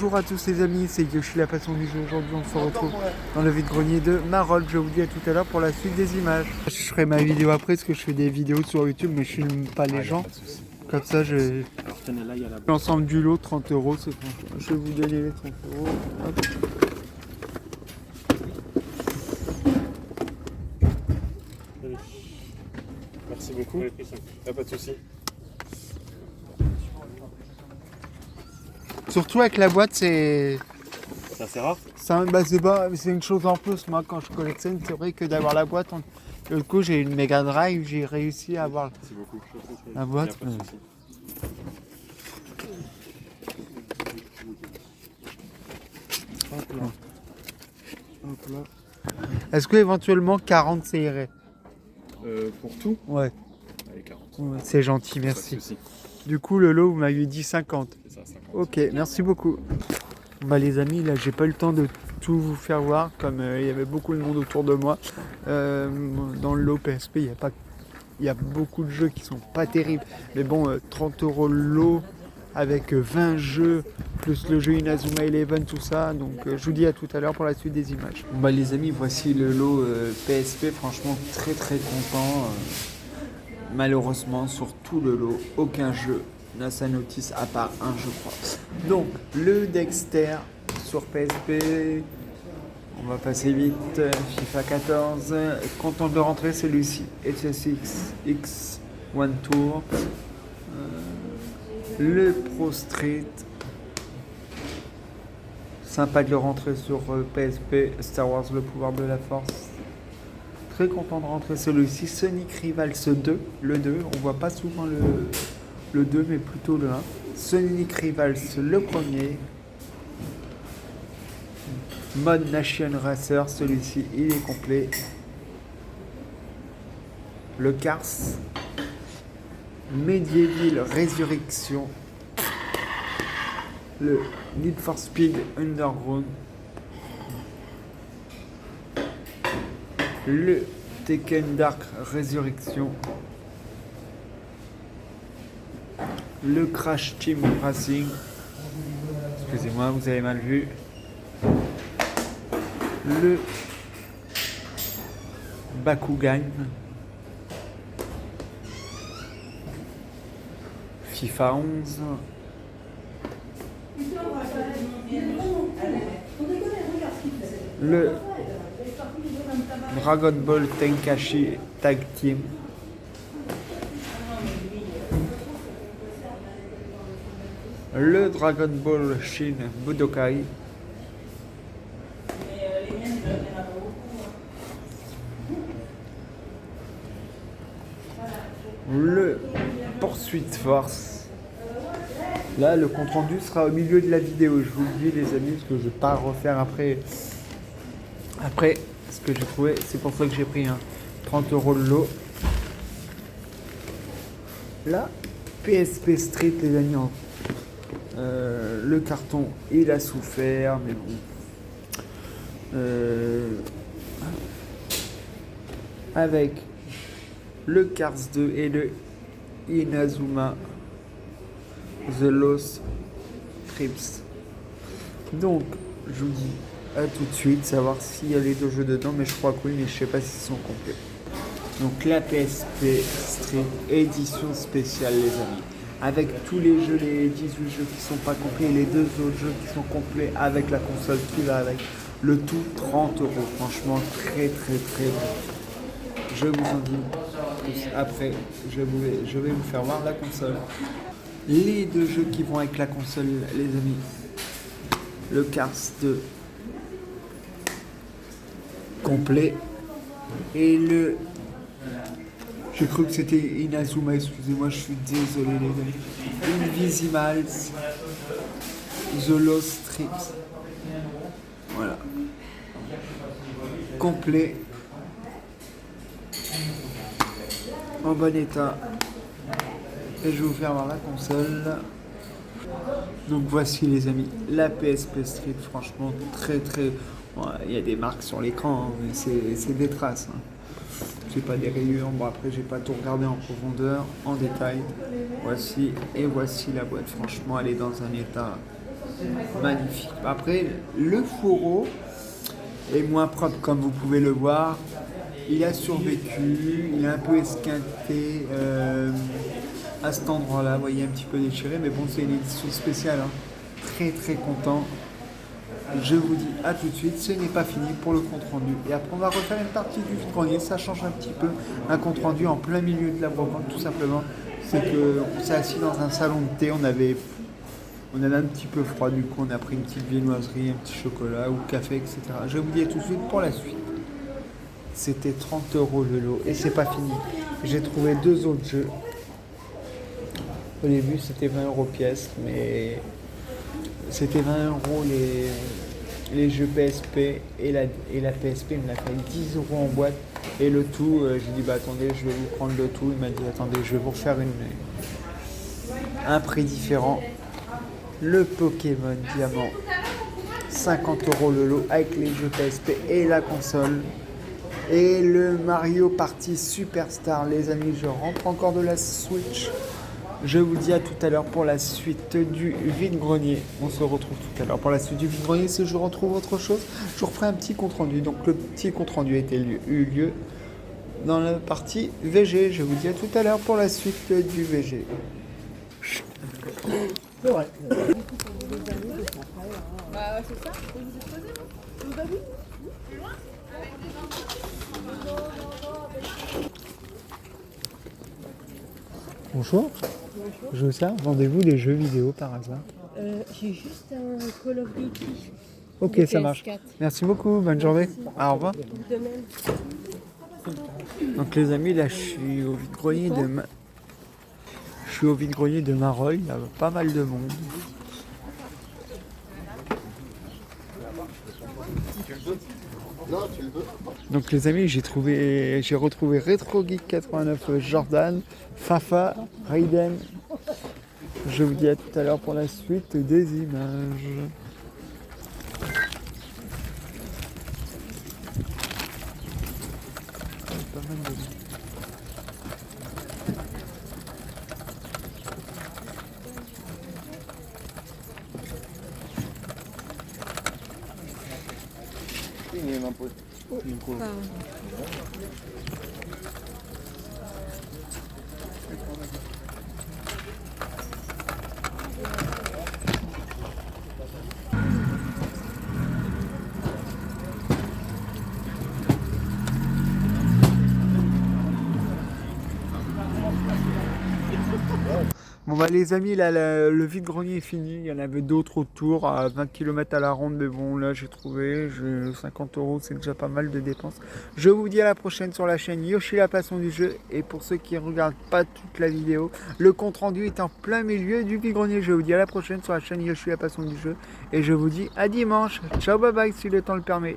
Bonjour à tous les amis, c'est Yoshi la passion du jeu. Aujourd'hui on se retrouve dans le vide-grenier de Marolles. Je vous dis à tout à l'heure pour la suite des images. Je ferai ma vidéo après parce que je fais des vidéos sur YouTube mais je filme pas les gens. Comme ça j'ai l'ensemble du lot, 30 €. Je vais vous donner les 30 €. Hop. Merci beaucoup. Pas de soucis. Surtout avec la boîte, c'est assez rare. C'est une chose en plus. Moi, quand je collectionne, c'est vrai que d'avoir la boîte. L'autre coup, j'ai une Mega Drive, j'ai réussi à avoir la boîte. Hop là. Hop là. Est-ce que éventuellement 40 ça irait? Pour tout? Ouais. Allez, 40. Ouais, c'est gentil, merci. Du coup, le lot, vous m'avez dit 50. C'est ça, 50. Ok, merci beaucoup. Bah les amis, là j'ai pas eu le temps de tout vous faire voir, comme il y avait beaucoup de monde autour de moi. Dans le lot PSP, il y a beaucoup de jeux qui sont pas terribles. Mais bon, 30 € le lot avec 20 jeux, plus le jeu Inazuma Eleven, tout ça. Donc je vous dis à tout à l'heure pour la suite des images. Bah les amis, voici le lot PSP, franchement très très content. Malheureusement, sur tout le lot, aucun jeu n'a sa notice à part un, je crois. Donc, le Dexter sur PSP. On va passer vite. FIFA 14. Content de rentrer celui-ci. SSX One Tour. Le Pro Street. Sympa de le rentrer sur PSP. Star Wars, le pouvoir de la force. Très content de rentrer celui-ci. Sonic Rivals 2. Le 2. On voit pas souvent le 2, mais plutôt le 1. Sonic Rivals, le premier. Mode Nation Racer, celui-ci, il est complet. Le Cars. Medieval Resurrection. Le Need for Speed Underground. Le Tekken Dark Resurrection. Le Crash Team Racing. Excusez-moi, vous avez mal vu. Le Bakugan. FIFA 11. Le Dragon Ball Tenkaichi Tag Team. Le Dragon Ball Shin Budokai. Le Poursuite Force. Là, le compte rendu sera au milieu de la vidéo. Je vous le dis, les amis, parce que je ne vais pas refaire après ce que j'ai trouvé. C'est pour ça que j'ai pris un 30 € le lot. Là, PSP Street, les amis. Le carton, il a souffert, mais bon. Avec le Cars 2 et le Inazuma The Lost Trips. Donc, je vous dis à tout de suite, savoir s'il y a les deux jeux dedans, mais je crois que oui, mais je sais pas s'ils sont complets. Donc, la PSP Street édition spéciale, les amis. Avec tous les jeux, les 18 jeux qui sont pas complets, et les deux autres jeux qui sont complets avec la console qui va avec. Le tout 30 €. Franchement, très très très bon. Je vous en dis plus après. Je vais vous faire voir la console. Les deux jeux qui vont avec la console, les amis. Le Cars 2 complet. Et le... J'ai cru que c'était Inazuma, excusez-moi, je suis désolé les amis. Invisimals, The Lost Trips. Voilà. Complet. En bon état. Et je vais vous faire voir la console. Donc voici les amis, la PSP Street, franchement très très... Bon, il y a des marques sur l'écran, hein, mais c'est des traces. Hein. C'est pas des rayures, bon après j'ai pas tout regardé en profondeur, en détail. Voici, et voici la boîte, franchement elle est dans un état magnifique. Après, le fourreau est moins propre comme vous pouvez le voir. Il a survécu, il est un peu esquinté à cet endroit-là. Vous voyez, un petit peu déchiré, mais bon, c'est une édition spéciale. Hein. Très très content. Je vous dis à tout de suite, ce n'est pas fini pour le compte rendu. Et après on va refaire une partie du vide-grenier, ça change un petit peu. Un compte rendu en plein milieu de la brocante, tout simplement. C'est qu'on s'est assis dans un salon de thé, on avait un petit peu froid, du coup on a pris une petite viennoiserie, un petit chocolat ou café, etc. Je vous dis à tout de suite pour la suite. C'était 30 € le lot et c'est pas fini. J'ai trouvé 2 autres jeux. Au début c'était 20 € pièce, mais c'était 20 € les jeux PSP et la PSP me l'a fait 10 € en boîte et le tout, j'ai dit bah attendez je vais vous prendre le tout, il m'a dit attendez je vais vous faire un prix différent. Le Pokémon Diamant 50 € le lot avec les jeux PSP et la console et le Mario Party Superstar. Les amis, je rentre encore de la Switch. Je vous dis à tout à l'heure pour la suite du vide-grenier. On se retrouve tout à l'heure pour la suite du vide-grenier. Si je retrouve autre chose, je vous referai un petit compte-rendu. Donc le petit compte-rendu a eu lieu dans la partie VG. Je vous dis à tout à l'heure pour la suite du VG. C'est vrai. Bah ouais, c'est ça. Vous vous êtes posé, non? Vous avez vu? Bonjour. Je veux ça. Vendez-vous des jeux vidéo par hasard? J'ai juste un Call of Duty. Ok, de ça marche. PS4. Merci beaucoup. Bonne journée. Au revoir. De même. Donc les amis, là je suis au vide-grenier de Marolles. Il y a pas mal de monde. Donc les amis, j'ai retrouvé Retro Geek 89 Jordan, Fafa, Raiden. Je vous dis à tout à l'heure pour la suite des images. Pas mal de monde. Bon bah les amis, là le vide-grenier est fini, il y en avait d'autres autour à 20 km à la ronde, mais bon là j'ai trouvé, 50 € c'est déjà pas mal de dépenses. Je vous dis à la prochaine sur la chaîne Yoshi la passion du jeu, et pour ceux qui ne regardent pas toute la vidéo, le compte rendu est en plein milieu du vide-grenier. Je vous dis à la prochaine sur la chaîne Yoshi la passion du jeu, et je vous dis à dimanche, ciao bye bye si le temps le permet.